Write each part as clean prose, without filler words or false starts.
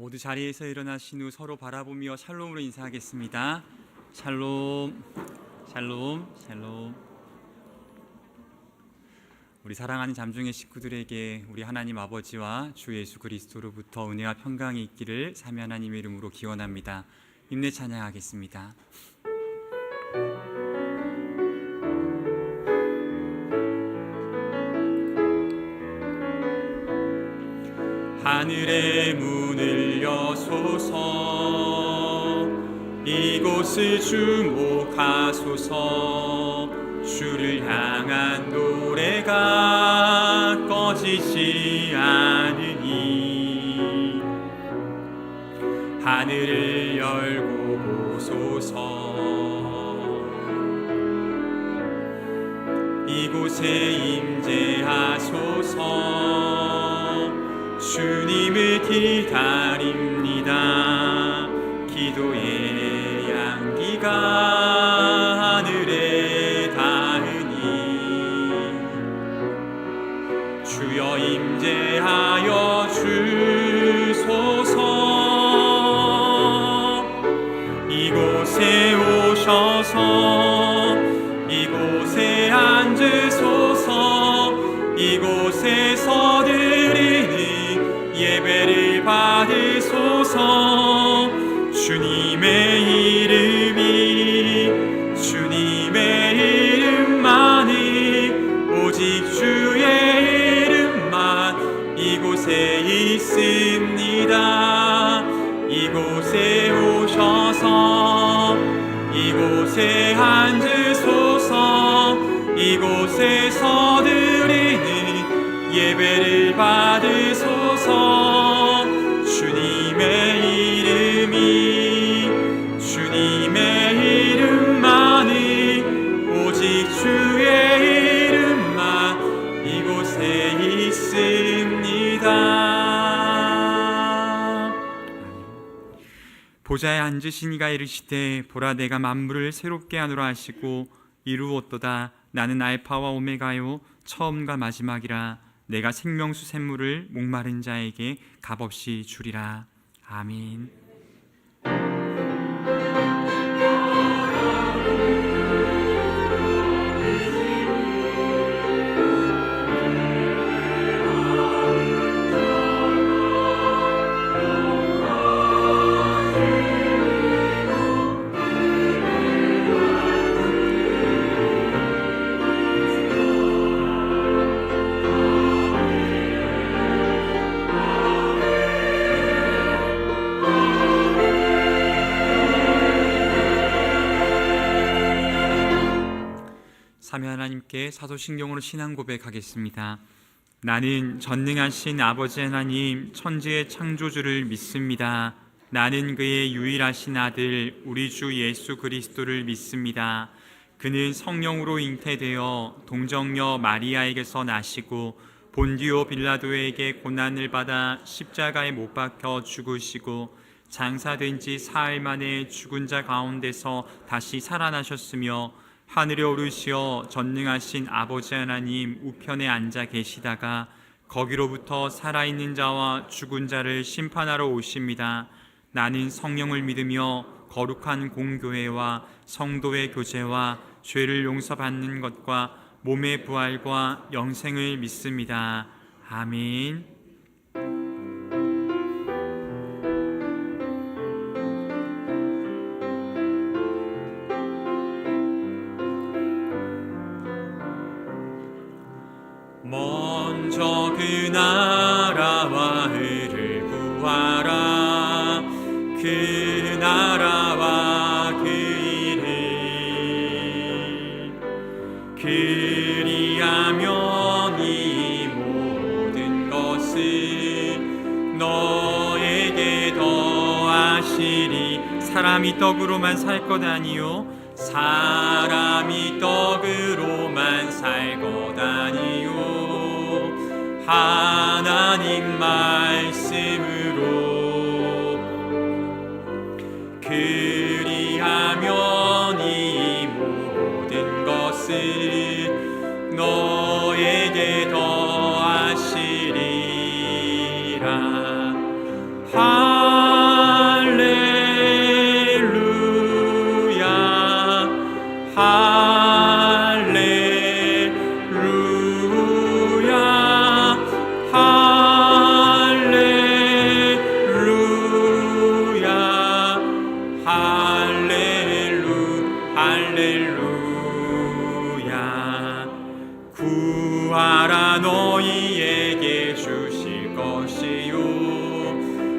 모두 자리에서 일어나신 후 서로 바라보며 샬롬으로 인사하겠습니다. 샬롬, 샬롬, 샬롬. 우리 사랑하는 잠중의 식구들에게 우리 하나님 아버지와 주 예수 그리스도로부터 은혜와 평강이 있기를 삼위 하나님의 이름으로 기원합니다. 힘내 찬양하겠습니다. 하늘의 문을 여소서, 이곳을 주목하소서. 주를 향한 노래가 꺼지지 않으니 하늘을 열고 보소서. 이곳에 임재하소서. 주님을 기다립니다. 기도의 향기가 하늘에 닿으니 주여 임재하여 주소서. 이곳에 오셔서 이곳에 앉으소서. 이곳에서 드리는 예배를 받으소서. 주님의 이름이 주님의 이름만이 오직 주의 이름만 이곳에 있습니다. 이곳에 오셔서 이곳에 앉으소서. 이곳에서 드리는 예배를 받으소서. 주님의 이름이 주님의 이름만이 오직 주의 이름만 이곳에 있습니다. 보좌에 앉으신 이가 이르시되 보라 내가 만물을 새롭게 하노라 하시고 이루었도다. 나는 알파와 오메가요 처음과 마지막이라. 내가 생명수 샘물을 목마른 자에게 값없이 주리라. 아멘. 삼위 하나님께 사도신경으로 신앙 고백하겠습니다. 나는 전능하신 아버지 하나님 천지의 창조주를 믿습니다. 나는 그의 유일하신 아들 우리 주 예수 그리스도를 믿습니다. 그는 성령으로 잉태되어 동정녀 마리아에게서 나시고 본디오 빌라도에게 고난을 받아 십자가에 못 박혀 죽으시고 장사된 지 사흘 만에 죽은 자 가운데서 다시 살아나셨으며 하늘에 오르시어 전능하신 아버지 하나님 우편에 앉아 계시다가 거기로부터 살아있는 자와 죽은 자를 심판하러 오십니다. 나는 성령을 믿으며 거룩한 공교회와 성도의 교제와 죄를 용서받는 것과 몸의 부활과 영생을 믿습니다. 아멘. 먼저 그 나라와 의를 구하라. 그 나라와 그 일을 그리하면 이 모든 것을 너에게 더하시리. 사람이 떡으로만 살 것 아니요 사람이 떡으로만 살 것 아니요 하나님 말씀으로 그리하면 이 모든 것을 너에게 더하시리라. 할렐루야. 구하라 너희에게 주실 것이요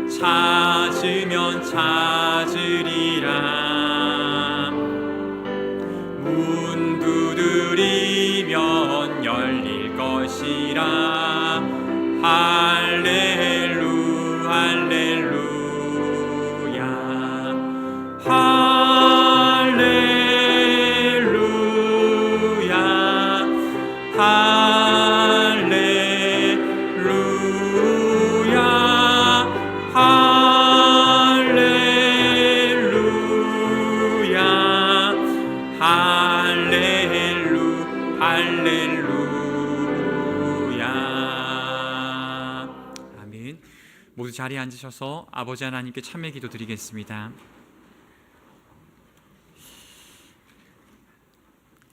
찾으면 찾으리라. 문 두드리면 열릴 것이라. 할렐루 할렐루야. 할렐루야. 할렐루야. 할렐루야. 할렐루야. 아멘. 모두 자리에 앉으셔서 아버지 하나님께 참회 기도 드리겠습니다.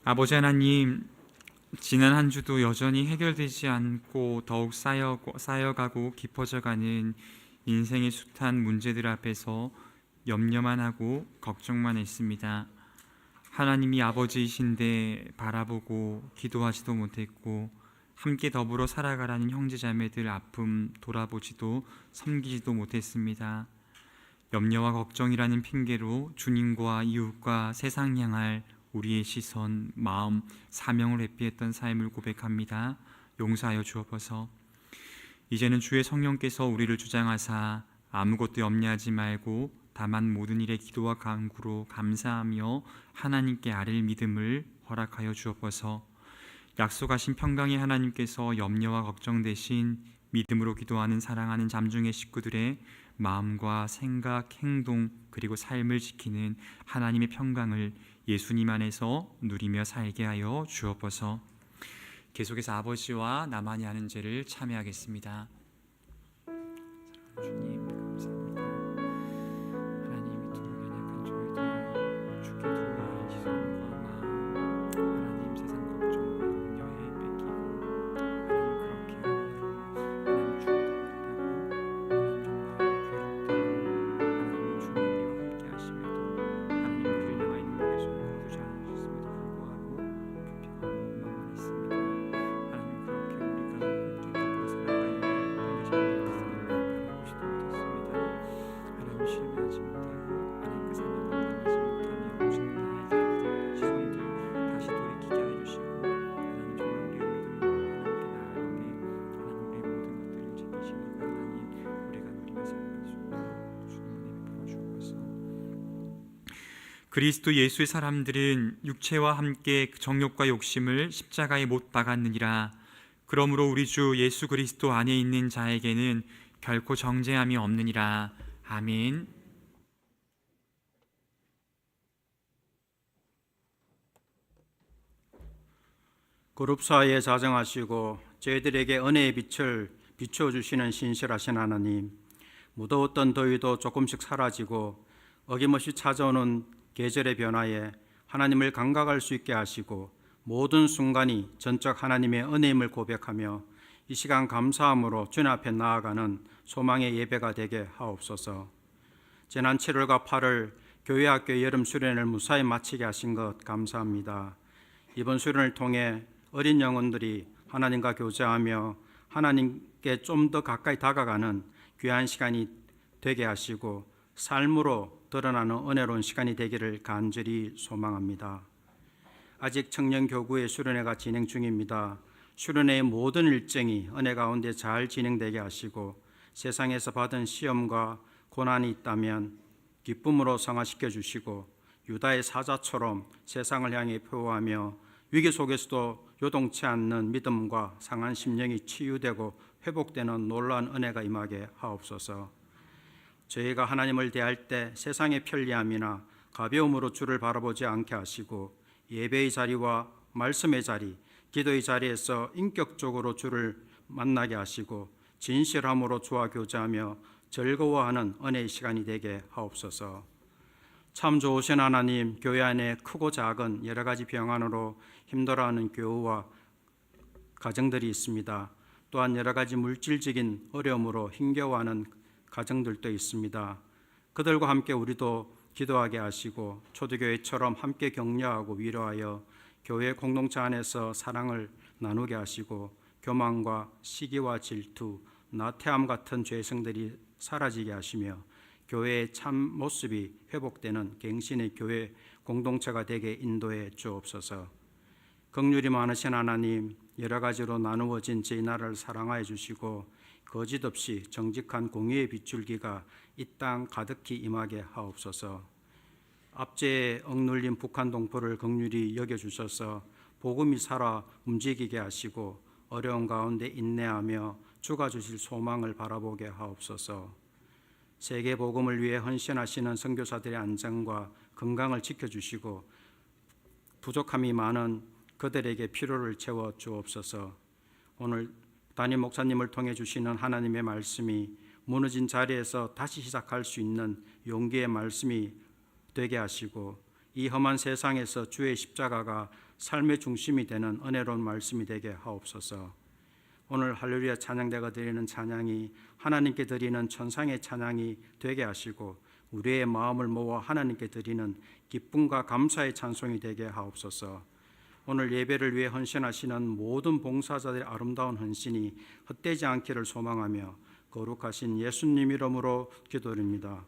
아버지 하나님, 지난 한 주도 여전히 해결되지 않고 더욱 쌓여가고 깊어져가는 인생의 숱한 문제들 앞에서 염려만 하고 걱정만 했습니다. 하나님이 아버지이신데 바라보고 기도하지도 못했고, 함께 더불어 살아가라는 형제자매들 아픔 돌아보지도 섬기지도 못했습니다. 염려와 걱정이라는 핑계로 주님과 이웃과 세상 향할 우리의 시선, 마음, 사명을 회피했던 삶을 고백합니다. 용서하여 주옵소서. 이제는 주의 성령께서 우리를 주장하사 아무것도 염려하지 말고 다만 모든 일에 기도와 간구로 감사하며 하나님께 아뢰을 믿음을 허락하여 주옵소서. 약속하신 평강의 하나님께서 염려와 걱정 대신 믿음으로 기도하는 사랑하는 잠중의 식구들의 마음과 생각, 행동 그리고 삶을 지키는 하나님의 평강을 예수님 안에서 누리며 살게 하여 주옵소서. 계속해서 아버지와 나만이 아는 죄를 참회하겠습니다. 주님 감사합니다. 하나님이 두고 연약한 저희들 주께 두고 지성과 마음, 하나님 세상 걱정과 염려에 뺏기고 하나님 그렇게 하나님 죽어버렸다고 하나님 정말 괴롭다고 하나님 주님 우리와 함께 하시며도 하나님 우리를 나와 있는 곳에 거두지 않으셨음에도 불구하고 불평하고 원망했습니다. 하나님 그렇게 우리가 함께 더불어 살아가야 할 삶의 바라보지도 못했습니다. 하나님 신뢰하지 못하고 하나님 그 사명을 감당하지 못하며 오직 나의 시선들 다시 돌이키게 하여 주시고 하나님 정말 우리의 믿음과 하나님께 나아가게 하나님 우리의 모든 것들을 지키시는 그 하나님 우리가 누리며 살아갈 수 있도록 주님 은혜 베풀어 주옵소서. 그리스도 예수의 사람들은 육체와 함께 정욕과 욕심을 십자가에 못 박았느니라. 그러므로 우리 주 예수 그리스도 안에 있는 자에게는 결코 정죄함이 없느니라. 아멘. 그룹 사이에 자정하시고 저희들에게 은혜의 빛을 비춰주시는 신실하신 하나님, 무더웠던 더위도 조금씩 사라지고 어김없이 찾아오는 계절의 변화에 하나님을 감각할 수 있게 하시고 모든 순간이 전적 하나님의 은혜임을 고백하며 이 시간 감사함으로 주님 앞에 나아가는 소망의 예배가 되게 하옵소서. 지난 7월과 8월 교회학교 여름 수련을 무사히 마치게 하신 것 감사합니다. 이번 수련을 통해 어린 영혼들이 하나님과 교제하며 하나님께 좀 더 가까이 다가가는 귀한 시간이 되게 하시고 삶으로 드러나는 은혜로운 시간이 되기를 간절히 소망합니다. 아직 청년교구의 수련회가 진행 중입니다. 수련회의 모든 일정이 은혜 가운데 잘 진행되게 하시고 세상에서 받은 시험과 고난이 있다면 기쁨으로 성화시켜 주시고 유다의 사자처럼 세상을 향해 표하며 위기 속에서도 요동치 않는 믿음과 상한 심령이 치유되고 회복되는 놀라운 은혜가 임하게 하옵소서. 저희가 하나님을 대할 때 세상의 편리함이나 가벼움으로 주를 바라보지 않게 하시고 예배의 자리와 말씀의 자리, 기도의 자리에서 인격적으로 주를 만나게 하시고 진실함으로 주와 교제하며 즐거워하는 은혜의 시간이 되게 하옵소서. 참 좋으신 하나님, 교회 안에 크고 작은 여러 가지 병환으로 힘들어하는 교우와 가정들이 있습니다. 또한 여러 가지 물질적인 어려움으로 힘겨워하는 가정들도 있습니다. 그들과 함께 우리도 기도하게 하시고 초대교회처럼 함께 격려하고 위로하여 교회 공동체 안에서 사랑을 나누게 하시고 교만과 시기와 질투, 나태함 같은 죄성들이 사라지게 하시며 교회의 참 모습이 회복되는 갱신의 교회 공동체가 되게 인도해 주옵소서. 긍휼이 많으신 하나님, 여러 가지로 나누어진 저희 나라를 사랑하여 주시고 거짓 없이 정직한 공의의 빗줄기가 이 땅 가득히 임하게 하옵소서. 압제에 억눌린 북한 동포를 긍휼히 여겨주셔서 복음이 살아 움직이게 하시고 어려운 가운데 인내하며 주가 주실 소망을 바라보게 하옵소서. 세계 복음을 위해 헌신하시는 선교사들의 안전과 건강을 지켜주시고 부족함이 많은 그들에게 필요를 채워 주옵소서. 오늘 담임 목사님을 통해 주시는 하나님의 말씀이 무너진 자리에서 다시 시작할 수 있는 용기의 말씀이 되게 하시고 이 험한 세상에서 주의 십자가가 삶의 중심이 되는 은혜로운 말씀이 되게 하옵소서. 오늘 할렐루야 찬양대가 드리는 찬양이 하나님께 드리는 천상의 찬양이 되게 하시고 우리의 마음을 모아 하나님께 드리는 기쁨과 감사의 찬송이 되게 하옵소서. 오늘 예배를 위해 헌신하시는 모든 봉사자들의 아름다운 헌신이 헛되지 않기를 소망하며 거룩하신 예수님 이름으로 기도드립니다.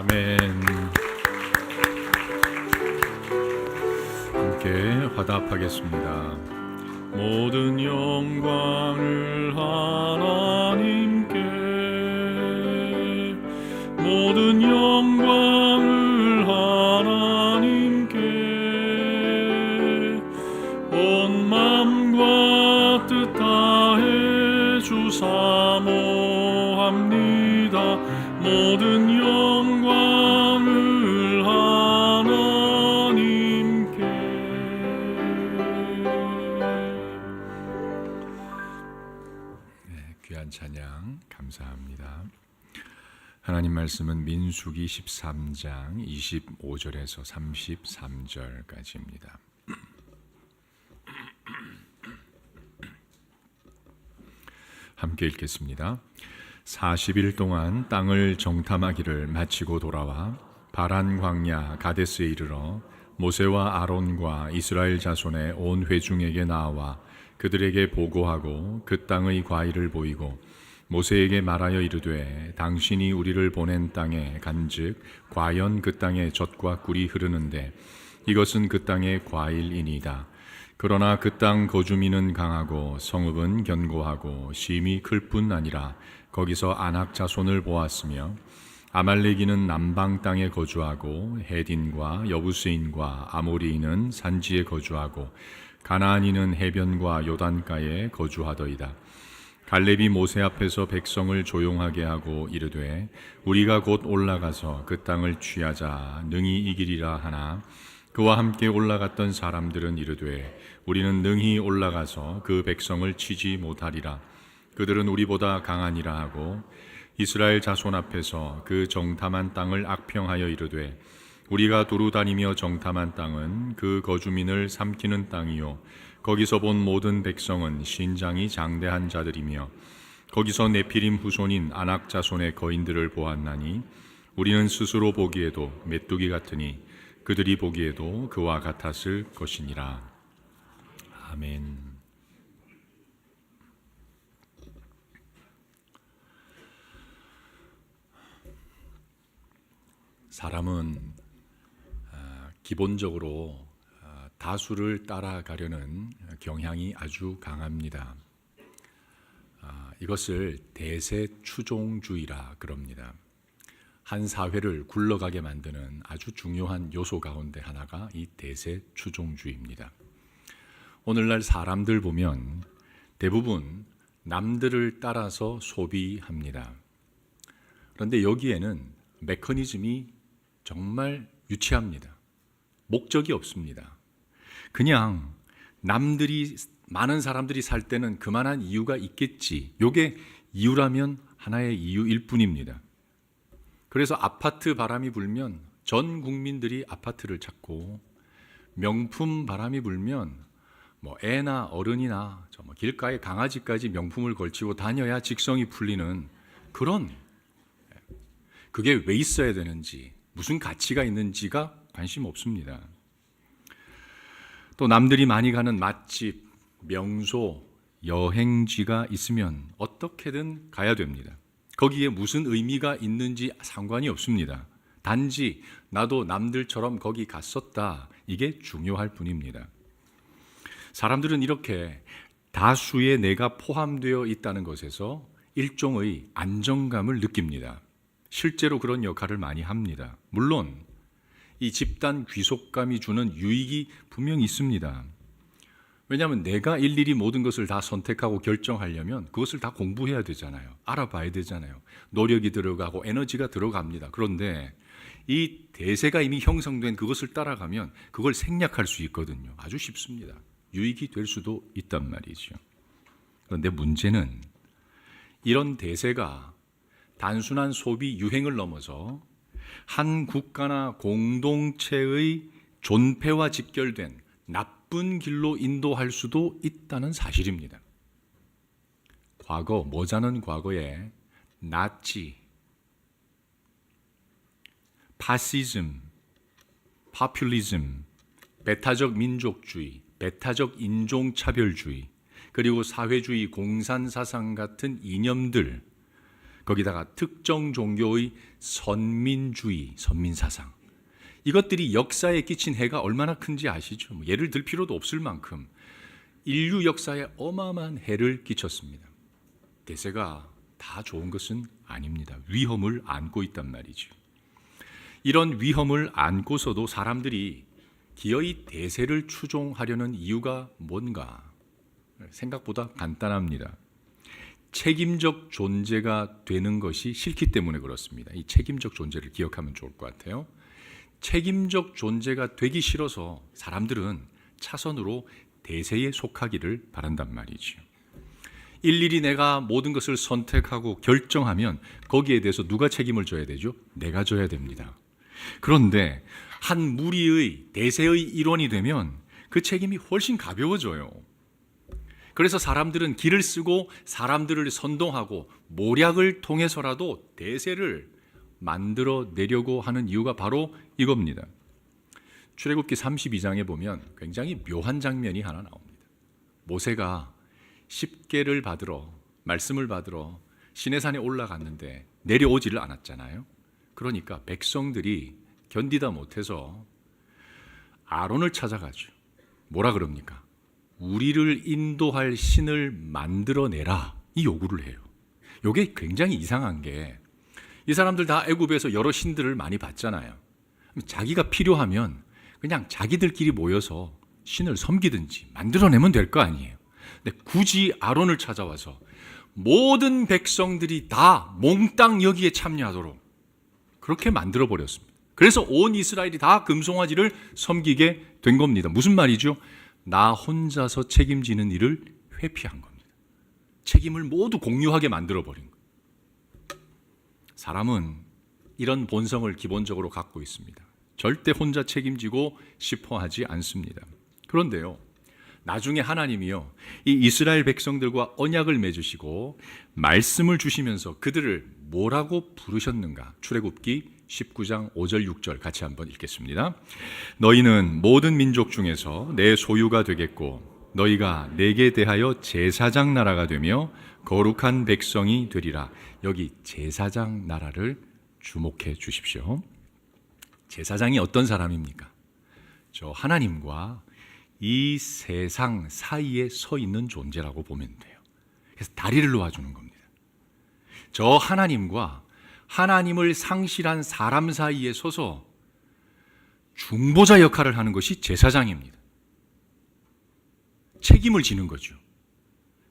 아멘. 함께 화답하겠습니다. 모든 영광을 하나님께, 모든 영광을 하나님께, 온 맘과 뜻 다해 주 사모합니다. 모든 영광을 하나님께. 네, 귀한 찬양 감사합니다. 하나님 말씀은 민수기 13장 25절에서 33절까지입니다. 함께 읽겠습니다. 40일 동안 땅을 정탐하기를 마치고 돌아와 바란 광야 가데스에 이르러 모세와 아론과 이스라엘 자손의 온 회중에게 나와 그들에게 보고하고 그 땅의 과일을 보이고 모세에게 말하여 이르되 당신이 우리를 보낸 땅에 간즉 과연 그 땅에 젖과 꿀이 흐르는데 이것은 그 땅의 과일이니이다. 그러나 그 땅 거주민은 강하고 성읍은 견고하고 심이 클 뿐 아니라 거기서 아낙 자손을 보았으며 아말렉인은 남방 땅에 거주하고 헤딘과 여부스인과 아모리인은 산지에 거주하고 가나안인은 해변과 요단가에 거주하더이다. 갈렙이 모세 앞에서 백성을 조용하게 하고 이르되 우리가 곧 올라가서 그 땅을 취하자 능히 이기리라 하나 그와 함께 올라갔던 사람들은 이르되 우리는 능히 올라가서 그 백성을 치지 못하리라. 그들은 우리보다 강하니라 하고 이스라엘 자손 앞에서 그 정탐한 땅을 악평하여 이르되 우리가 두루 다니며 정탐한 땅은 그 거주민을 삼키는 땅이요 거기서 본 모든 백성은 신장이 장대한 자들이며 거기서 네피림 후손인 아낙 자손의 거인들을 보았나니 우리는 스스로 보기에도 메뚜기 같으니 그들이 보기에도 그와 같았을 것이니라. 아멘. 사람은 기본적으로 다수를 따라가려는 경향이 아주 강합니다. 이것을 대세추종주의라 그럽니다. 한 사회를 굴러가게 만드는 아주 중요한 요소 가운데 하나가 이 대세추종주의입니다. 오늘날 사람들 보면 대부분 남들을 따라서 소비합니다. 그런데 여기에는 메커니즘이 정말 유치합니다. 목적이 없습니다. 그냥 남들이 많은 사람들이 살 때는 그만한 이유가 있겠지. 이게 이유라면 하나의 이유일 뿐입니다. 그래서 아파트 바람이 불면 전 국민들이 아파트를 찾고 명품 바람이 불면 뭐 애나 어른이나 길가에 강아지까지 명품을 걸치고 다녀야 직성이 풀리는 그런, 그게 왜 있어야 되는지 무슨 가치가 있는지가 관심 없습니다. 또 남들이 많이 가는 맛집, 명소, 여행지가 있으면 어떻게든 가야 됩니다. 거기에 무슨 의미가 있는지 상관이 없습니다. 단지 나도 남들처럼 거기 갔었다. 이게 중요할 뿐입니다. 사람들은 이렇게 다수의 내가 포함되어 있다는 것에서 일종의 안정감을 느낍니다. 실제로 그런 역할을 많이 합니다. 물론 이 집단 귀속감이 주는 유익이 분명히 있습니다. 왜냐하면 내가 일일이 모든 것을 다 선택하고 결정하려면 그것을 다 공부해야 되잖아요. 알아봐야 되잖아요. 노력이 들어가고 에너지가 들어갑니다. 그런데 이 대세가 이미 형성된 그것을 따라가면 그걸 생략할 수 있거든요. 아주 쉽습니다. 유익이 될 수도 있단 말이죠. 그런데 문제는 이런 대세가 단순한 소비 유행을 넘어서 한 국가나 공동체의 존폐와 직결된 나쁜 길로 인도할 수도 있다는 사실입니다. 과거, 모자는 과거에 나치, 파시즘, 파퓰리즘, 배타적 민족주의, 배타적 인종차별주의, 그리고 사회주의 공산사상 같은 이념들, 거기다가 특정 종교의 선민주의, 선민사상, 이것들이 역사에 끼친 해가 얼마나 큰지 아시죠? 예를 들 필요도 없을 만큼 인류 역사에 어마어마한 해를 끼쳤습니다. 대세가 다 좋은 것은 아닙니다. 위험을 안고 있단 말이죠. 이런 위험을 안고서도 사람들이 기어이 대세를 추종하려는 이유가 뭔가? 생각보다 간단합니다. 책임적 존재가 되는 것이 싫기 때문에 그렇습니다. 이 책임적 존재를 기억하면 좋을 것 같아요. 책임적 존재가 되기 싫어서 사람들은 차선으로 대세에 속하기를 바란단 말이죠. 일일이 내가 모든 것을 선택하고 결정하면 거기에 대해서 누가 책임을 져야 되죠? 내가 져야 됩니다. 그런데 한 무리의 대세의 일원이 되면 그 책임이 훨씬 가벼워져요. 그래서 사람들은 길을 쓰고 사람들을 선동하고 모략을 통해서라도 대세를 만들어 내려고 하는 이유가 바로 이겁니다. 출애굽기 32장에 보면 굉장히 묘한 장면이 하나 나옵니다. 모세가 십계를 받으러, 말씀을 받으러 시내산에 올라갔는데 내려오지를 않았잖아요. 그러니까 백성들이 견디다 못해서 아론을 찾아가죠. 뭐라 그럽니까? 우리를 인도할 신을 만들어내라, 이 요구를 해요. 이게 굉장히 이상한 게, 이 사람들 다 애굽에서 여러 신들을 많이 봤잖아요. 자기가 필요하면 그냥 자기들끼리 모여서 신을 섬기든지 만들어내면 될 거 아니에요. 근데 굳이 아론을 찾아와서 모든 백성들이 다 몽땅 여기에 참여하도록 그렇게 만들어버렸습니다. 그래서 온 이스라엘이 다 금송아지를 섬기게 된 겁니다. 무슨 말이죠? 나 혼자서 책임지는 일을 회피한 겁니다. 책임을 모두 공유하게 만들어버린 거예요. 사람은 이런 본성을 기본적으로 갖고 있습니다. 절대 혼자 책임지고 싶어 하지 않습니다. 그런데요, 나중에 하나님이요, 이 이스라엘 백성들과 언약을 맺으시고 말씀을 주시면서 그들을 뭐라고 부르셨는가? 출애굽기 19장 5절 6절 같이 한번 읽겠습니다. 너희는 모든 민족 중에서 내 소유가 되겠고 너희가 내게 대하여 제사장 나라가 되며 거룩한 백성이 되리라. 여기 제사장 나라를 주목해 주십시오. 제사장이 어떤 사람입니까? 저 하나님과 이 세상 사이에 서 있는 존재라고 보면 돼요. 그래서 다리를 놓아주는 겁니다. 저 하나님과 하나님을 상실한 사람 사이에 서서 중보자 역할을 하는 것이 제사장입니다. 책임을 지는 거죠.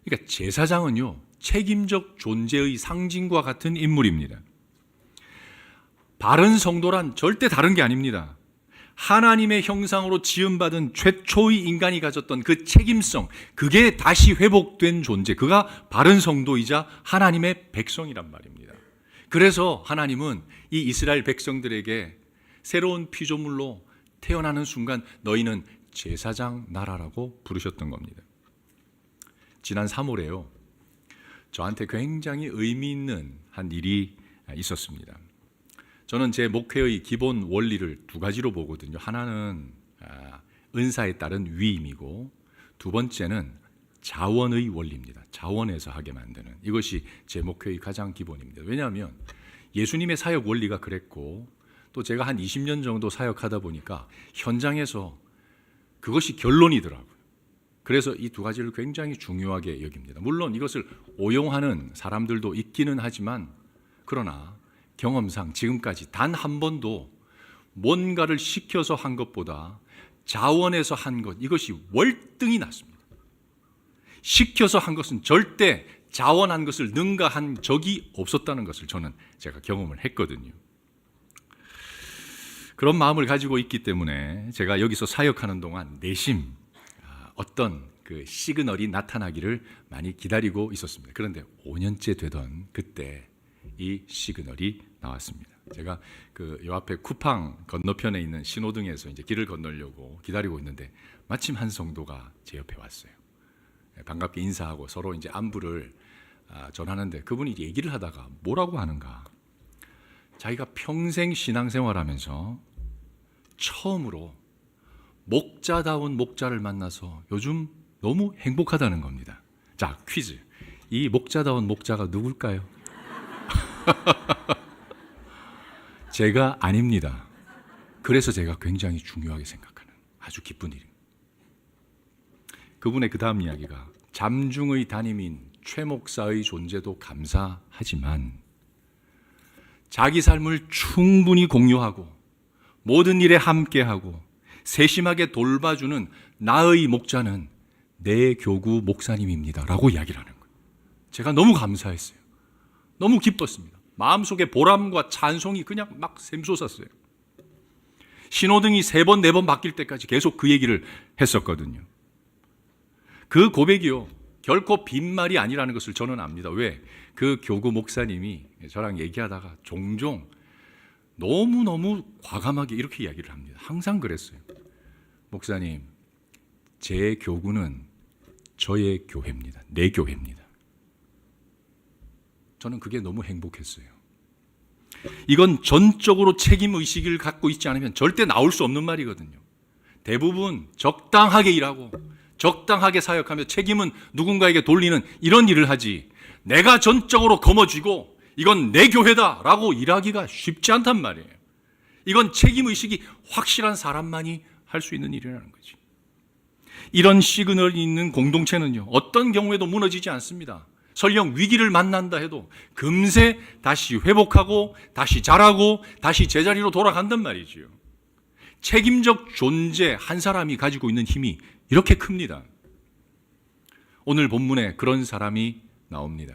그러니까 제사장은요, 책임적 존재의 상징과 같은 인물입니다. 바른 성도란 절대 다른 게 아닙니다. 하나님의 형상으로 지음받은 최초의 인간이 가졌던 그 책임성, 그게 다시 회복된 존재, 그가 바른 성도이자 하나님의 백성이란 말입니다. 그래서 하나님은 이 이스라엘 백성들에게 새로운 피조물로 태어나는 순간 너희는 제사장 나라라고 부르셨던 겁니다. 지난 3월에요, 저한테 굉장히 의미 있는 한 일이 있었습니다. 저는 제 목회의 기본 원리를 두 가지로 보거든요. 하나는 은사에 따른 위임이고, 두 번째는 자원의 원리입니다. 자원에서 하게 만드는, 이것이 제 목회의 가장 기본입니다. 왜냐하면 예수님의 사역 원리가 그랬고, 또 제가 한 20년 정도 사역하다 보니까 현장에서 그것이 결론이더라고요. 그래서 이 두 가지를 굉장히 중요하게 여깁니다. 물론 이것을 오용하는 사람들도 있기는 하지만, 그러나 경험상 지금까지 단 한 번도 뭔가를 시켜서 한 것보다 자원해서 한 것, 이것이 월등히 낫습니다. 시켜서 한 것은 절대 자원한 것을 능가한 적이 없었다는 것을 제가 경험을 했거든요. 그런 마음을 가지고 있기 때문에 제가 여기서 사역하는 동안 내심 어떤 그 시그널이 나타나기를 많이 기다리고 있었습니다. 그런데 5년째 되던 그때 이 시그널이 나왔습니다. 제가 요 앞에 쿠팡 건너편에 있는 신호등에서 이제 길을 건너려고 기다리고 있는데 마침 한 성도가 제 옆에 왔어요. 반갑게 인사하고 서로 이제 안부를 전하는데 그분이 얘기를 하다가 뭐라고 하는가? 자기가 평생 신앙생활하면서 처음으로 목자다운 목자를 만나서 요즘 너무 행복하다는 겁니다. 자, 퀴즈. 이 목자다운 목자가 누굴까요? 제가 아닙니다. 그래서 제가 굉장히 중요하게 생각하는 아주 기쁜 일입니다. 그분의 그 다음 이야기가 잠중의 담임인 최 목사의 존재도 감사하지만 자기 삶을 충분히 공유하고 모든 일에 함께하고 세심하게 돌봐주는 나의 목자는 내 교구 목사님입니다 라고 이야기를 하는 거예요. 제가 너무 감사했어요. 너무 기뻤습니다. 마음속에 보람과 찬송이 그냥 막 샘솟았어요. 신호등이 3번, 4번 바뀔 때까지 계속 그 얘기를 했었거든요. 그 고백이요, 결코 빈말이 아니라는 것을 저는 압니다. 왜? 그 교구 목사님이 저랑 얘기하다가 종종 너무너무 과감하게 이렇게 이야기를 합니다. 항상 그랬어요. 목사님, 제 교구는 저의 교회입니다. 내 교회입니다. 저는 그게 너무 행복했어요. 이건 전적으로 책임의식을 갖고 있지 않으면 절대 나올 수 없는 말이거든요. 대부분 적당하게 일하고 적당하게 사역하며 책임은 누군가에게 돌리는 이런 일을 하지, 내가 전적으로 거머쥐고 이건 내 교회다라고 일하기가 쉽지 않단 말이에요. 이건 책임의식이 확실한 사람만이 할 수 있는 일이라는 거지. 이런 시그널이 있는 공동체는요, 어떤 경우에도 무너지지 않습니다. 설령 위기를 만난다 해도 금세 다시 회복하고 다시 자라고 다시 제자리로 돌아간단 말이지요. 책임적 존재 한 사람이 가지고 있는 힘이 이렇게 큽니다. 오늘 본문에 그런 사람이 나옵니다.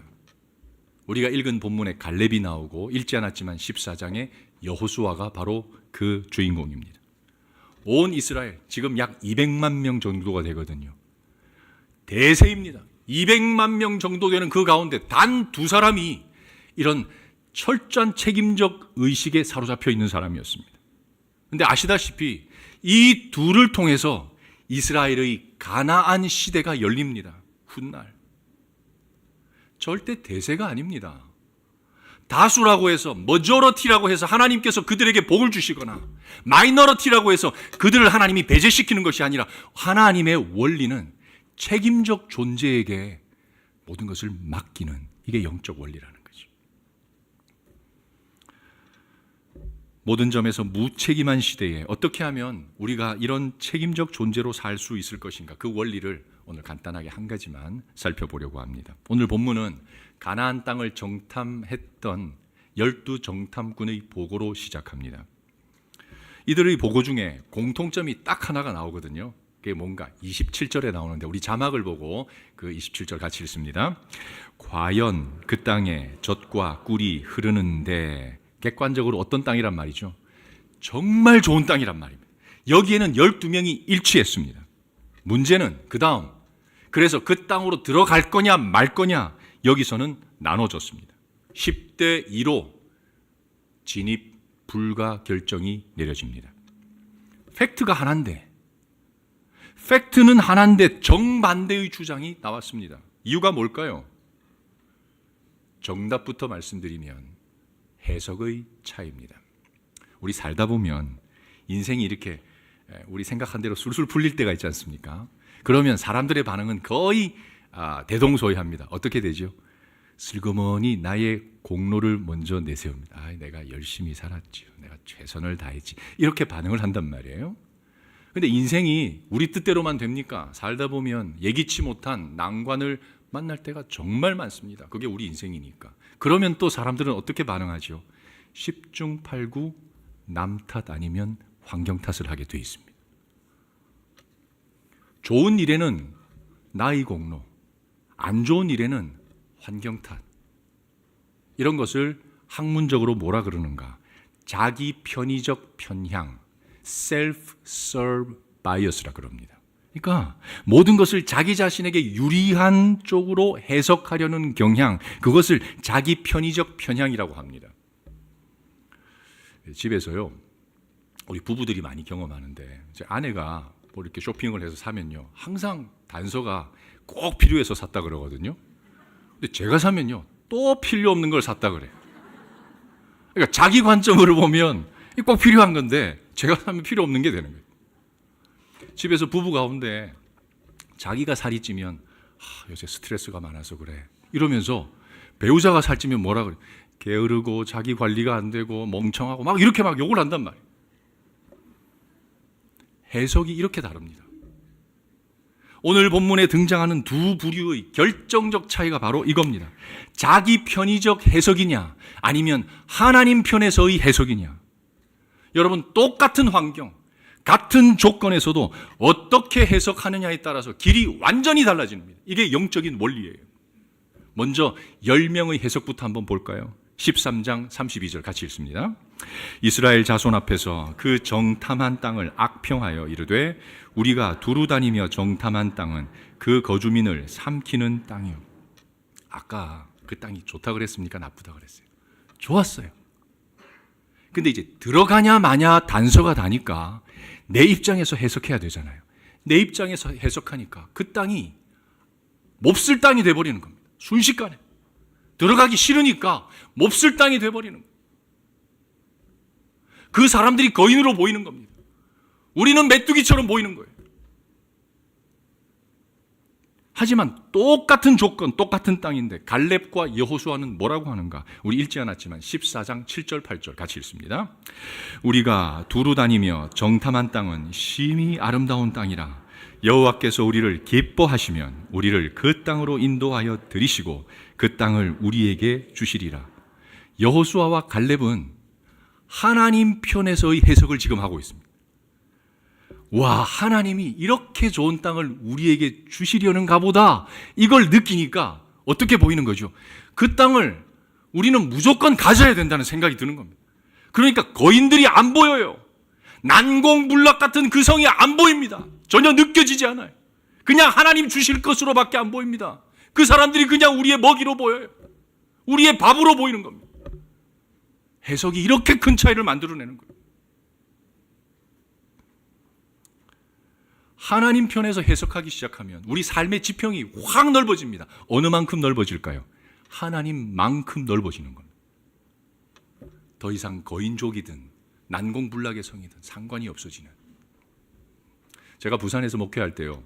우리가 읽은 본문에 갈렙이 나오고 읽지 않았지만 14장에 여호수아가 바로 그 주인공입니다. 온 이스라엘 지금 약 200만 명 정도가 되거든요. 대세입니다. 200만 명 정도 되는 그 가운데 단 2사람이 이런 철저한 책임적 의식에 사로잡혀 있는 사람이었습니다. 그런데 아시다시피 이 둘을 통해서 이스라엘의 가나안 시대가 열립니다. 훗날. 절대 대세가 아닙니다. 다수라고 해서, 머저러티라고 해서 하나님께서 그들에게 복을 주시거나 마이너러티라고 해서 그들을 하나님이 배제시키는 것이 아니라 하나님의 원리는 책임적 존재에게 모든 것을 맡기는, 이게 영적 원리라는 거죠. 모든 점에서 무책임한 시대에 어떻게 하면 우리가 이런 책임적 존재로 살 수 있을 것인가, 그 원리를 오늘 간단하게 한 가지만 살펴보려고 합니다. 오늘 본문은 가나안 땅을 정탐했던 12 정탐꾼의 보고로 시작합니다. 이들의 보고 중에 공통점이 딱 하나가 나오거든요. 그게 뭔가 27절에 나오는데 우리 자막을 보고 그 27절 같이 읽습니다. 과연 그 땅에 젖과 꿀이 흐르는데, 객관적으로 어떤 땅이란 말이죠? 정말 좋은 땅이란 말입니다. 여기에는 12명이 일치했습니다. 문제는 그 다음, 그래서 그 땅으로 들어갈 거냐 말 거냐, 여기서는 나눠졌습니다. 10대 2로 진입 불가 결정이 내려집니다. 팩트가 하나인데, 팩트는 하나인데 정반대의 주장이 나왔습니다. 이유가 뭘까요? 정답부터 말씀드리면 해석의 차이입니다. 우리 살다 보면 인생이 이렇게 우리 생각한 대로 술술 풀릴 때가 있지 않습니까? 그러면 사람들의 반응은 거의 대동소이합니다. 어떻게 되죠? 슬그머니 나의 공로를 먼저 내세웁니다. 내가 열심히 살았지요. 내가 최선을 다했지. 이렇게 반응을 한단 말이에요. 그런데 인생이 우리 뜻대로만 됩니까? 살다 보면 예기치 못한 난관을 만날 때가 정말 많습니다. 그게 우리 인생이니까. 그러면 또 사람들은 어떻게 반응하죠? 10중 8구 남 탓 아니면 환경 탓을 하게 돼 있습니다. 좋은 일에는 나의 공로, 안 좋은 일에는 환경 탓. 이런 것을 학문적으로 뭐라 그러는가? 자기 편의적 편향, self-serve bias라 그럽니다. 그러니까 모든 것을 자기 자신에게 유리한 쪽으로 해석하려는 경향, 그것을 자기 편의적 편향이라고 합니다. 집에서요, 우리 부부들이 많이 경험하는데, 제 아내가 뭐 이렇게 쇼핑을 해서 사면요, 항상 단서가 꼭 필요해서 샀다 그러거든요. 근데 제가 사면요, 또 필요 없는 걸 샀다 그래요. 그러니까 자기 관점으로 보면 꼭 필요한 건데 제가 사면 필요 없는 게 되는 거예요. 집에서 부부 가운데 자기가 살이 찌면 요새 스트레스가 많아서 그래 이러면서 배우자가 살찌면 뭐라 그래? 게으르고 자기 관리가 안 되고 멍청하고 막 이렇게 막 욕을 한단 말이에요. 해석이 이렇게 다릅니다. 오늘 본문에 등장하는 두 부류의 결정적 차이가 바로 이겁니다. 자기 편의적 해석이냐 아니면 하나님 편에서의 해석이냐. 여러분, 똑같은 환경, 같은 조건에서도 어떻게 해석하느냐에 따라서 길이 완전히 달라집니다. 이게 영적인 원리예요. 먼저 10명의 해석부터 한번 볼까요? 13장 32절 같이 읽습니다. 이스라엘 자손 앞에서 그 정탐한 땅을 악평하여 이르되 우리가 두루 다니며 정탐한 땅은 그 거주민을 삼키는 땅이요. 아까 그 땅이 좋다 그랬습니까? 나쁘다 그랬어요? 좋았어요. 근데 이제 들어가냐 마냐 단서가 다니까 내 입장에서 해석해야 되잖아요. 내 입장에서 해석하니까 그 땅이 몹쓸 땅이 돼버리는 겁니다. 순식간에. 들어가기 싫으니까 몹쓸 땅이 돼버리는 거예요. 그 사람들이 거인으로 보이는 겁니다. 우리는 메뚜기처럼 보이는 거예요. 하지만 똑같은 조건, 똑같은 땅인데 갈렙과 여호수아는 뭐라고 하는가? 우리 읽지 않았지만 14장 7절 8절 같이 읽습니다. 우리가 두루 다니며 정탐한 땅은 심히 아름다운 땅이라 여호와께서 우리를 기뻐하시면 우리를 그 땅으로 인도하여 들이시고 그 땅을 우리에게 주시리라. 여호수아와 갈렙은 하나님 편에서의 해석을 지금 하고 있습니다. 와, 하나님이 이렇게 좋은 땅을 우리에게 주시려는가 보다, 이걸 느끼니까 어떻게 보이는 거죠? 그 땅을 우리는 무조건 가져야 된다는 생각이 드는 겁니다. 그러니까 거인들이 안 보여요. 난공불락 같은 그 성이 안 보입니다. 전혀 느껴지지 않아요. 그냥 하나님 주실 것으로밖에 안 보입니다. 그 사람들이 그냥 우리의 먹이로 보여요. 우리의 밥으로 보이는 겁니다. 해석이 이렇게 큰 차이를 만들어내는 거예요. 하나님 편에서 해석하기 시작하면 우리 삶의 지평이 확 넓어집니다. 어느 만큼 넓어질까요? 하나님만큼 넓어지는 겁니다. 더 이상 거인족이든 난공불락의 성이든 상관이 없어지는. 제가 부산에서 목회할 때요,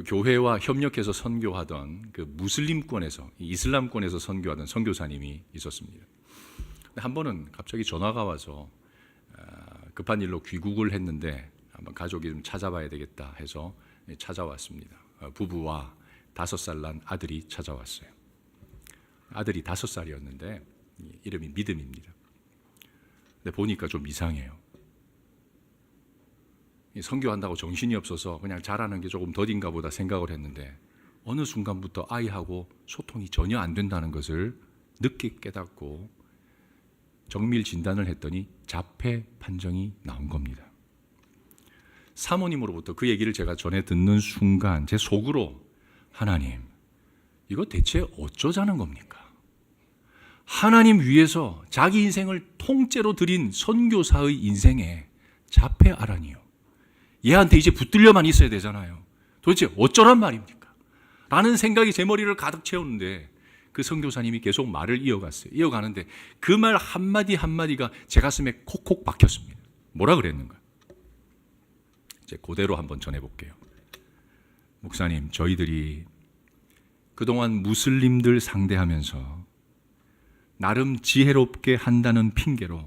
교회와 협력해서 선교하던 그 무슬림권에서, 이슬람권에서 선교하던 선교사님이 있었습니다. 한 번은 갑자기 전화가 와서 급한 일로 귀국을 했는데 한번 가족이 좀 찾아봐야 되겠다 해서 찾아왔습니다. 부부와 5살 난 아들이 찾아왔어요. 아들이 5살이었는데 이름이 믿음입니다. 근데 보니까 좀 이상해요. 선교한다고 정신이 없어서 그냥 잘하는 게 조금 더딘가 보다 생각을 했는데 어느 순간부터 아이하고 소통이 전혀 안 된다는 것을 늦게 깨닫고 정밀 진단을 했더니 자폐 판정이 나온 겁니다. 사모님으로부터 그 얘기를 제가 전해 듣는 순간 제 속으로, 하나님, 이거 대체 어쩌자는 겁니까? 하나님 위해서 자기 인생을 통째로 드린 선교사의 인생에 자폐아라니요. 얘한테 이제 붙들려만 있어야 되잖아요. 도대체 어쩌란 말입니까? 라는 생각이 제 머리를 가득 채우는데 그 선교사님이 계속 말을 이어갔어요. 이어가는데 그 말 한마디 한마디가 제 가슴에 콕콕 박혔습니다. 뭐라 그랬는가? 이제 그대로 한번 전해볼게요. 목사님, 저희들이 그동안 무슬림들 상대하면서 나름 지혜롭게 한다는 핑계로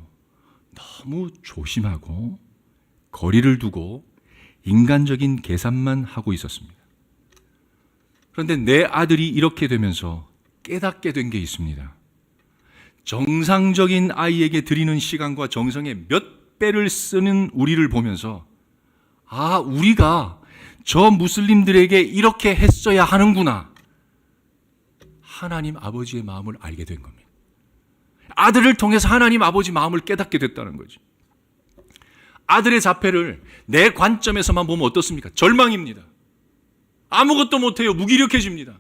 너무 조심하고 거리를 두고 인간적인 계산만 하고 있었습니다. 그런데 내 아들이 이렇게 되면서 깨닫게 된 게 있습니다. 정상적인 아이에게 드리는 시간과 정성의 몇 배를 쓰는 우리를 보면서 아, 우리가 저 무슬림들에게 이렇게 했어야 하는구나. 하나님 아버지의 마음을 알게 된 겁니다. 아들을 통해서 하나님 아버지 마음을 깨닫게 됐다는 거지. 아들의 자폐를 내 관점에서만 보면 어떻습니까? 절망입니다. 아무것도 못해요. 무기력해집니다.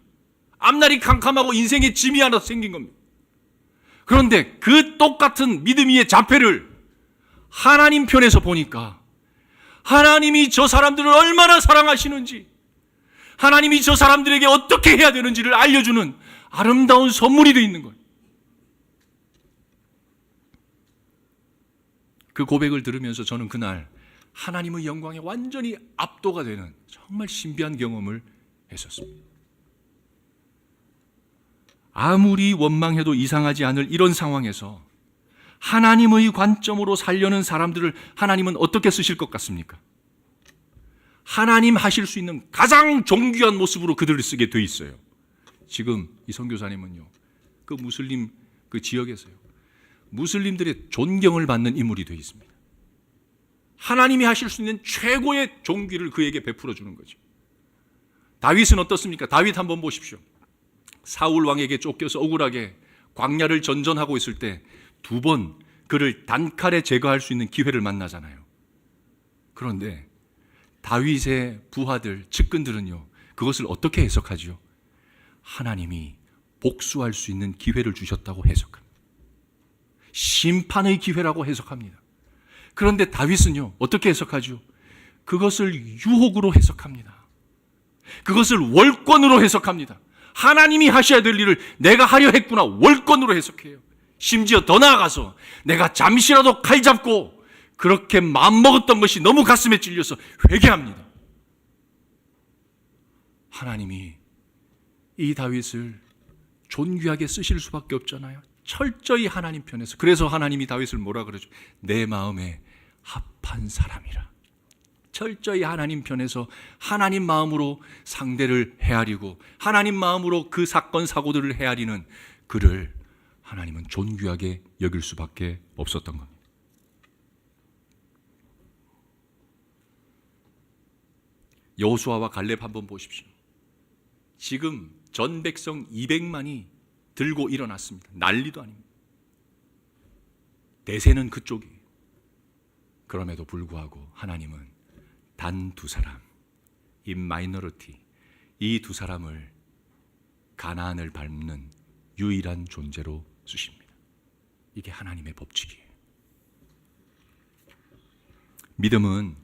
앞날이 캄캄하고 인생에 짐이 하나 생긴 겁니다. 그런데 그 똑같은 믿음이의 자폐를 하나님 편에서 보니까 하나님이 저 사람들을 얼마나 사랑하시는지, 하나님이 저 사람들에게 어떻게 해야 되는지를 알려주는 아름다운 선물이 되어 있는 거예요. 그 고백을 들으면서 저는 그날 하나님의 영광에 완전히 압도가 되는 정말 신비한 경험을 했었습니다. 아무리 원망해도 이상하지 않을 이런 상황에서 하나님의 관점으로 살려는 사람들을 하나님은 어떻게 쓰실 것 같습니까? 하나님 하실 수 있는 가장 존귀한 모습으로 그들을 쓰게 돼 있어요. 지금 이 선교사님은요, 그 무슬림 그 지역에서요, 무슬림들의 존경을 받는 인물이 되어 있습니다. 하나님이 하실 수 있는 최고의 존귀를 그에게 베풀어 주는 거죠. 다윗은 어떻습니까? 다윗 한번 보십시오. 사울 왕에게 쫓겨서 억울하게 광야를 전전하고 있을 때 2번 그를 단칼에 제거할 수 있는 기회를 만나잖아요. 그런데 다윗의 부하들, 측근들은요, 그것을 어떻게 해석하죠? 하나님이 복수할 수 있는 기회를 주셨다고 해석합니다. 심판의 기회라고 해석합니다. 그런데 다윗은요, 어떻게 해석하죠? 그것을 유혹으로 해석합니다. 그것을 월권으로 해석합니다. 하나님이 하셔야 될 일을 내가 하려 했구나, 월권으로 해석해요. 심지어 더 나아가서 내가 잠시라도 칼 잡고 그렇게 마음먹었던 것이 너무 가슴에 찔려서 회개합니다. 하나님이 이 다윗을 존귀하게 쓰실 수밖에 없잖아요. 철저히 하나님 편에서. 그래서 하나님이 다윗을 뭐라 그러죠? 내 마음에 합한 사람이라. 철저히 하나님 편에서 하나님 마음으로 상대를 헤아리고 하나님 마음으로 그 사건 사고들을 헤아리는 그를 하나님은 존귀하게 여길 수밖에 없었던 겁니다. 여호수아와 갈렙 한번 보십시오. 지금 전 백성 200만이 들고 일어났습니다. 난리도 아닙니다. 대세는 그쪽이에요. 그럼에도 불구하고 하나님은 단 2사람, 이 마이너리티, 이 2사람을 가나안을 밟는 유일한 존재로 쓰십니다. 이게 하나님의 법칙이에요. 믿음은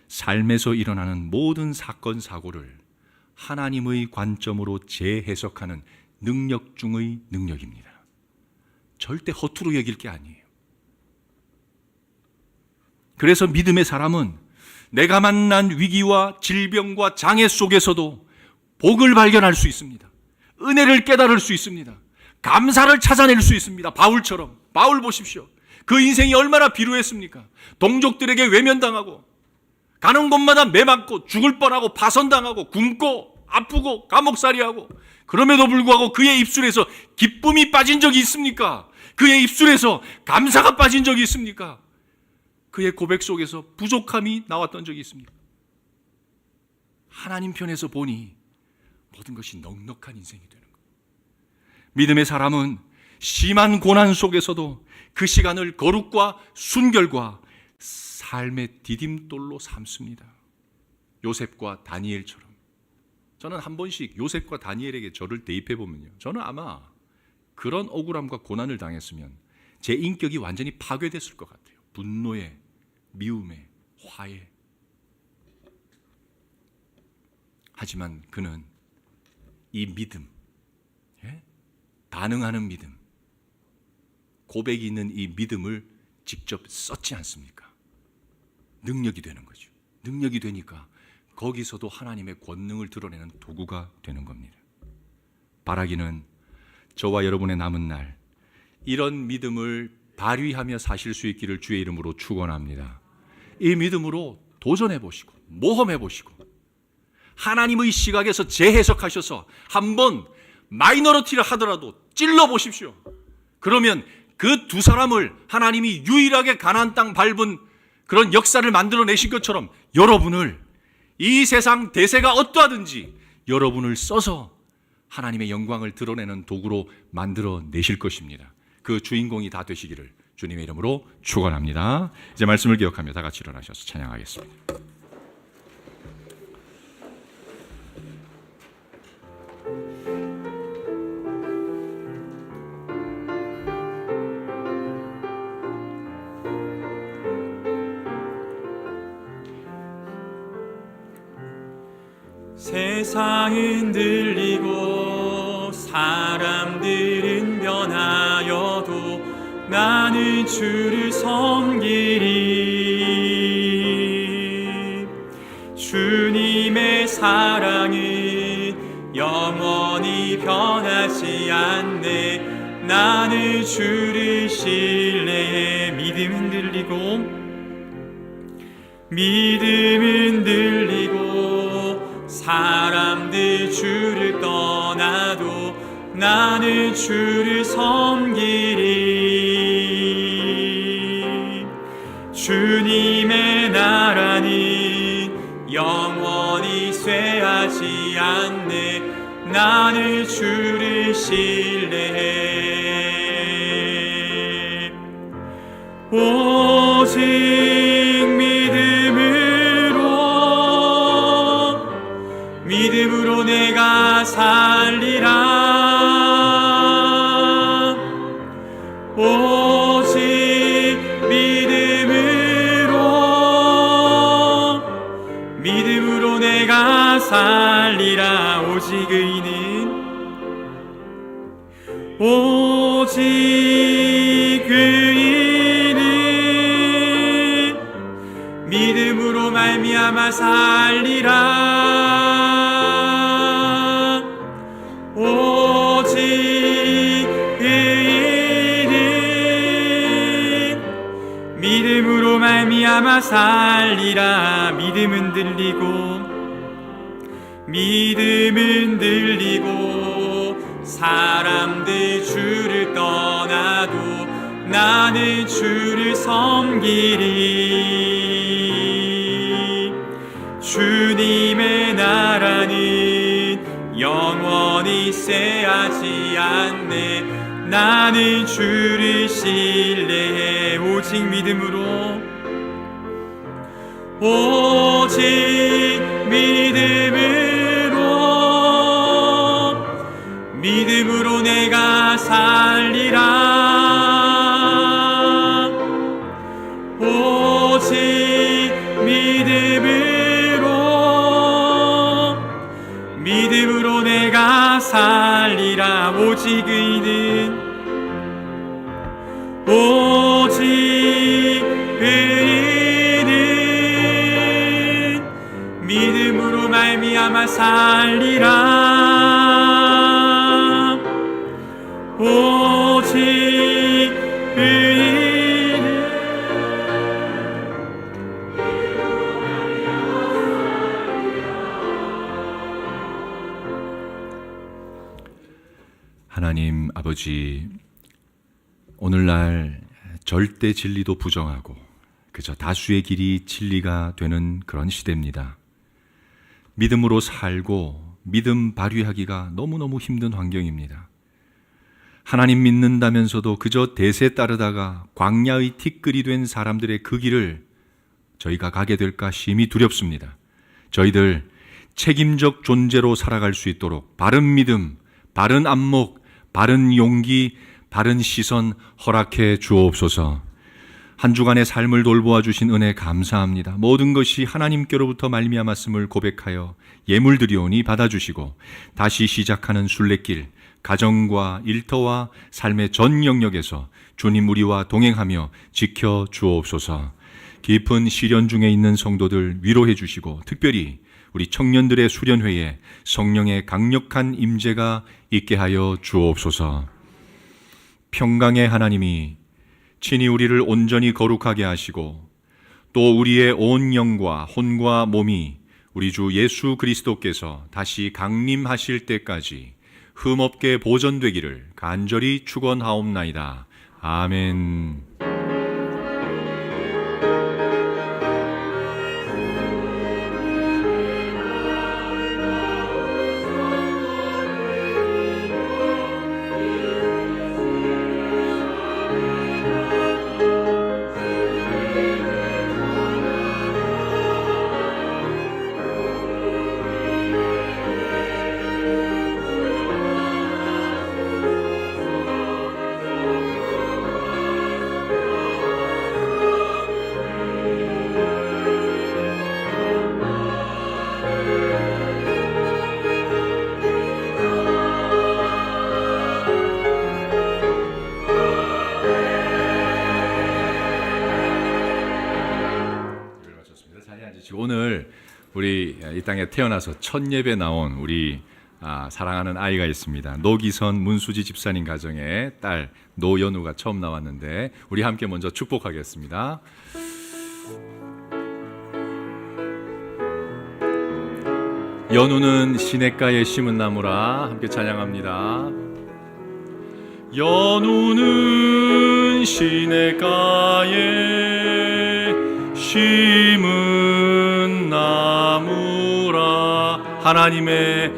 삶에서 일어나는 모든 사건 사고를 하나님의 관점으로 재해석하는 능력 중의 능력입니다. 절대 허투루 여길 게 아니에요. 그래서 믿음의 사람은 내가 만난 위기와 질병과 장애 속에서도 복을 발견할 수 있습니다. 은혜를 깨달을 수 있습니다. 감사를 찾아낼 수 있습니다. 바울처럼. 바울 보십시오. 그 인생이 얼마나 비루했습니까? 동족들에게 외면당하고 가는 곳마다 매맞고 죽을 뻔하고 파선당하고 굶고 아프고 감옥살이하고, 그럼에도 불구하고 그의 입술에서 기쁨이 빠진 적이 있습니까? 그의 입술에서 감사가 빠진 적이 있습니까? 그의 고백 속에서 부족함이 나왔던 적이 있습니까? 하나님 편에서 보니 모든 것이 넉넉한 인생이 되는 거예요. 믿음의 사람은 심한 고난 속에서도 그 시간을 거룩과 순결과 삶의 디딤돌로 삼습니다. 요셉과 다니엘처럼. 저는 한 번씩 요셉과 다니엘에게 저를 대입해 보면요, 저는 아마 그런 억울함과 고난을 당했으면 제 인격이 완전히 파괴됐을 것 같아요. 분노에, 미움에, 화에. 하지만 그는 이 믿음, 반응하는 믿음, 고백이 있는 이 믿음을 직접 썼지 않습니까? 능력이 되는 거죠. 능력이 되니까 거기서도 하나님의 권능을 드러내는 도구가 되는 겁니다. 바라기는 저와 여러분의 남은 날 이런 믿음을 발휘하며 사실 수 있기를 주의 이름으로 축원합니다. 이 믿음으로 도전해 보시고 모험해 보시고 하나님의 시각에서 재해석하셔서 한번 마이너리티를 하더라도 찔러 보십시오. 그러면 그 2사람을 하나님이 유일하게 가나안 땅 밟은 그런 역사를 만들어내신 것처럼 여러분을, 이 세상 대세가 어떠하든지 여러분을 써서 하나님의 영광을 드러내는 도구로 만들어내실 것입니다. 그 주인공이 다 되시기를 주님의 이름으로 축원합니다. 이제 말씀을 기억하며 다 같이 일어나셔서 찬양하겠습니다. 세상은 들리고 사람들은 변하여도 나는 주를 섬기리. 주님의 사랑은 영원히 변하지 않네. 나는 주를 신뢰해. 믿음 흔들리고 사람들 주를 떠나도 나는 주를 섬기리. 주님의 나라는 영원히 쇠하지 않네. 나는 주를 신뢰해. 오직 믿음으로 내가 살리라. 오직 믿음으로 내가 살리라. 오직 의인은 믿음으로 말미암아 살리라. 오직 의인은 믿음으로 말미암아 살리라. 믿음 흔들리고 사람들 주를 떠나도 나는 주를 섬기리. 주님의 나라는 영원히 쇠하지 않네. 나는 주를 신뢰해. 오직 믿음으로 내가 살리라. 오직 믿음으로 내가 살리라. 오직 의인은 믿음으로 말미암아 살리라. 오직 의인은 하나님 아버지, 오늘날 절대 진리도 부정하고 그저 다수의 길이 진리가 되는 그런 시대입니다. 믿음으로 살고 믿음 발휘하기가 너무너무 힘든 환경입니다. 하나님 믿는다면서도 그저 대세 따르다가 광야의 티끌이 된 사람들의 그 길을 저희가 가게 될까 심히 두렵습니다. 저희들 책임적 존재로 살아갈 수 있도록 바른 믿음, 바른 안목, 바른 용기, 바른 시선 허락해 주옵소서. 한 주간의 삶을 돌보아 주신 은혜 감사합니다. 모든 것이 하나님께로부터 말미암았음을 고백하여 예물 드리오니 받아주시고 다시 시작하는 순례길, 가정과 일터와 삶의 전 영역에서 주님 우리와 동행하며 지켜 주옵소서. 깊은 시련 중에 있는 성도들 위로해 주시고 특별히 우리 청년들의 수련회에 성령의 강력한 임재가 있게 하여 주옵소서. 평강의 하나님이 친히 우리를 온전히 거룩하게 하시고 또 우리의 온 영과 혼과 몸이 우리 주 예수 그리스도께서 다시 강림하실 때까지 흠없게 보존되기를 간절히 축원하옵나이다. 아멘. 오늘 우리 이 땅에 태어나서 첫 예배 나온 우리 사랑하는 아이가 있습니다. 노기선 문수지 집사님 가정의 딸 노연우가 처음 나왔는데 우리 함께 먼저 축복하겠습니다. 연우는 시냇가에 심은 나무라. 함께 찬양합니다. 연우는 시냇가에 심은 나무라. 하나님의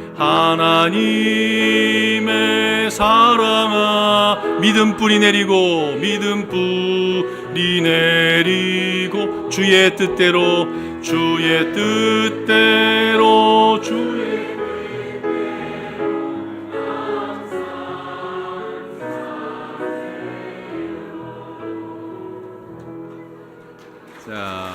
사랑아, 믿음 뿌리 내리고 주의 뜻대로 자,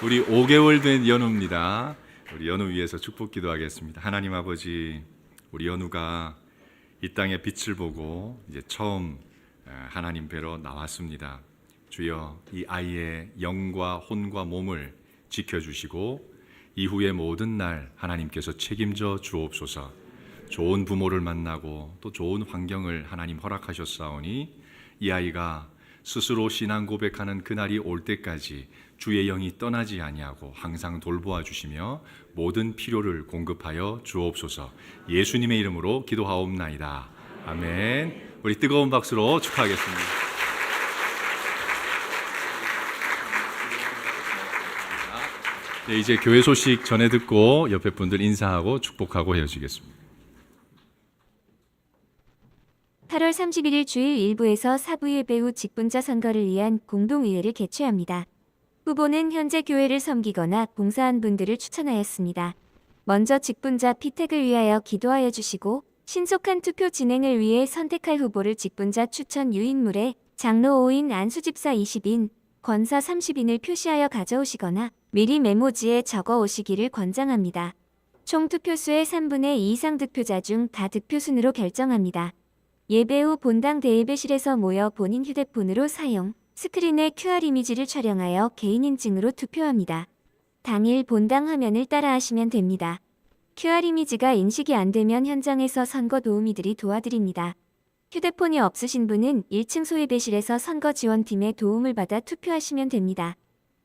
우리 5개월 된 연우입니다. 우리 연우 위해서 축복 기도하겠습니다. 하나님 아버지, 우리 연우가 이 땅의 빛을 보고 이제 처음 하나님 뵈러 나왔습니다. 주여, 이 아이의 영과 혼과 몸을 지켜주시고 이후의 모든 날 하나님께서 책임져 주옵소서. 좋은 부모를 만나고 또 좋은 환경을 하나님 허락하셨사오니 이 아이가 스스로 신앙 고백하는 그날이 올 때까지 주의 영이 떠나지 아니하고 항상 돌보아 주시며 모든 필요를 공급하여 주옵소서. 예수님의 이름으로 기도하옵나이다. 아멘. 우리 뜨거운 박수로 축하하겠습니다. 네, 이제 교회 소식 전해 듣고 옆에 분들 인사하고 축복하고 헤어지겠습니다. 8월 31일 주일 일부에서 사부 예배 후 직분자 선거를 위한 공동의회를 개최합니다. 후보는 현재 교회를 섬기거나 봉사한 분들을 추천하였습니다. 먼저 직분자 피택을 위하여 기도하여 주시고 신속한 투표 진행을 위해 선택할 후보를 직분자 추천 유인물에 장로 5인, 안수집사 20인, 권사 30인을 표시하여 가져오시거나 미리 메모지에 적어 오시기를 권장합니다. 총 투표수의 3분의 2 이상 득표자 중 다 득표순으로 결정합니다. 예배 후 본당 대예배실에서 모여 본인 휴대폰으로 사용, 스크린에 QR 이미지를 촬영하여 개인 인증으로 투표합니다. 당일 본당 화면을 따라하시면 됩니다. QR 이미지가 인식이 안 되면 현장에서 선거 도우미들이 도와드립니다. 휴대폰이 없으신 분은 1층 소예배실에서 선거 지원팀의 도움을 받아 투표하시면 됩니다.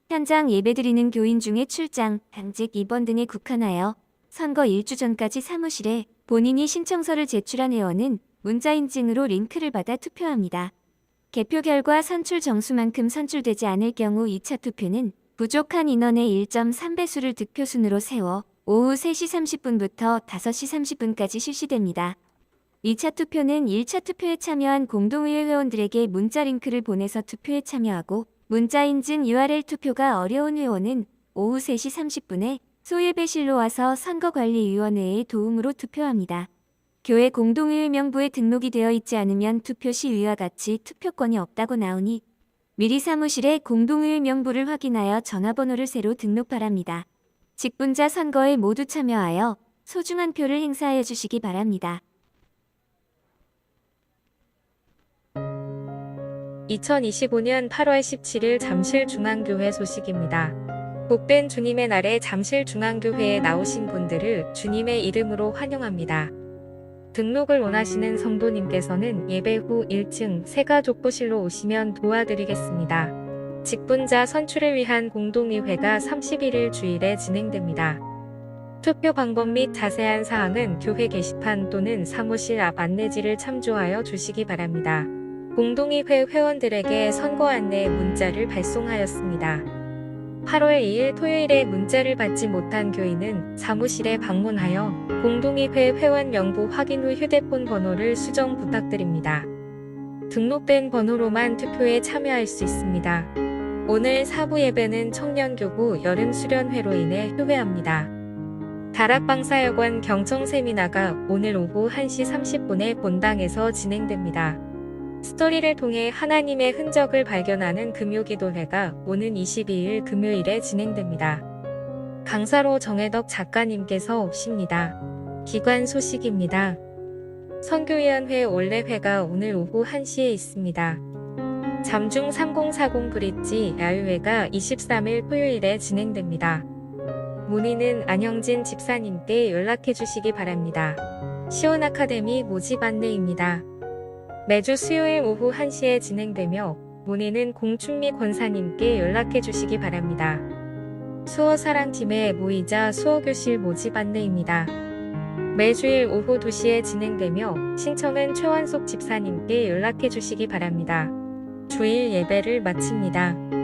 현장 예배드리는 교인 중에 출장, 당직, 입원 등에 국한하여 선거 일주 전까지 사무실에 본인이 신청서를 제출한 회원은 문자 인증으로 링크를 받아 투표합니다. 개표 결과 선출 정수만큼 선출되지 않을 경우 2차 투표는 부족한 인원의 1.3배수를 득표순으로 세워 오후 3시 30분부터 5시 30분까지 실시됩니다. 2차 투표는 1차 투표에 참여한 공동의회 회원들에게 문자 링크를 보내서 투표에 참여하고 문자 인증 URL 투표가 어려운 회원은 오후 3시 30분에 소예배실로 와서 선거관리위원회의 도움으로 투표합니다. 교회 공동의회 명부에 등록이 되어 있지 않으면 투표 시 위와 같이 투표권이 없다고 나오니 미리 사무실에 공동의회 명부를 확인하여 전화번호를 새로 등록 바랍니다. 직분자 선거에 모두 참여하여 소중한 표를 행사하여 주시기 바랍니다. 2025년 8월 17일 잠실중앙교회 소식입니다. 복된 주님의 날에 잠실중앙교회에 나오신 분들을 주님의 이름으로 환영합니다. 등록을 원하시는 성도님께서는 예배 후 1층 새가족부실로 오시면 도와드리겠습니다. 직분자 선출을 위한 공동의회가 31일 주일에 진행됩니다. 투표 방법 및 자세한 사항은 교회 게시판 또는 사무실 앞 안내지를 참조하여 주시기 바랍니다. 공동의회 회원들에게 선거 안내 문자를 발송하였습니다. 8월 2일 토요일에 문자를 받지 못한 교인은 사무실에 방문하여 공동의회 회원 명부 확인 후 휴대폰 번호를 수정 부탁드립니다. 등록된 번호로만 투표에 참여할 수 있습니다. 오늘 사부 예배는 청년교구 여름수련회로 인해 휴회합니다. 다락방사여관 경청세미나가 오늘 오후 1시 30분에 본당에서 진행됩니다. 스토리를 통해 하나님의 흔적을 발견하는 금요기도회가 오는 22일 금요일에 진행됩니다. 강사로 정혜덕 작가님께서 오십니다. 기관 소식입니다. 선교위원회 올레회가 오늘 오후 1시에 있습니다. 잠중 3040 브릿지 야유회가 23일 토요일에 진행됩니다. 문의는 안영진 집사님께 연락해 주시기 바랍니다. 시온 아카데미 모집 안내입니다. 매주 수요일 오후 1시에 진행되며 문의는 공춘미 권사님께 연락해 주시기 바랍니다. 수어사랑팀의 모이자 수어교실 모집 안내입니다. 매주일 오후 2시에 진행되며 신청은 최원숙 집사님께 연락해 주시기 바랍니다. 주일 예배를 마칩니다.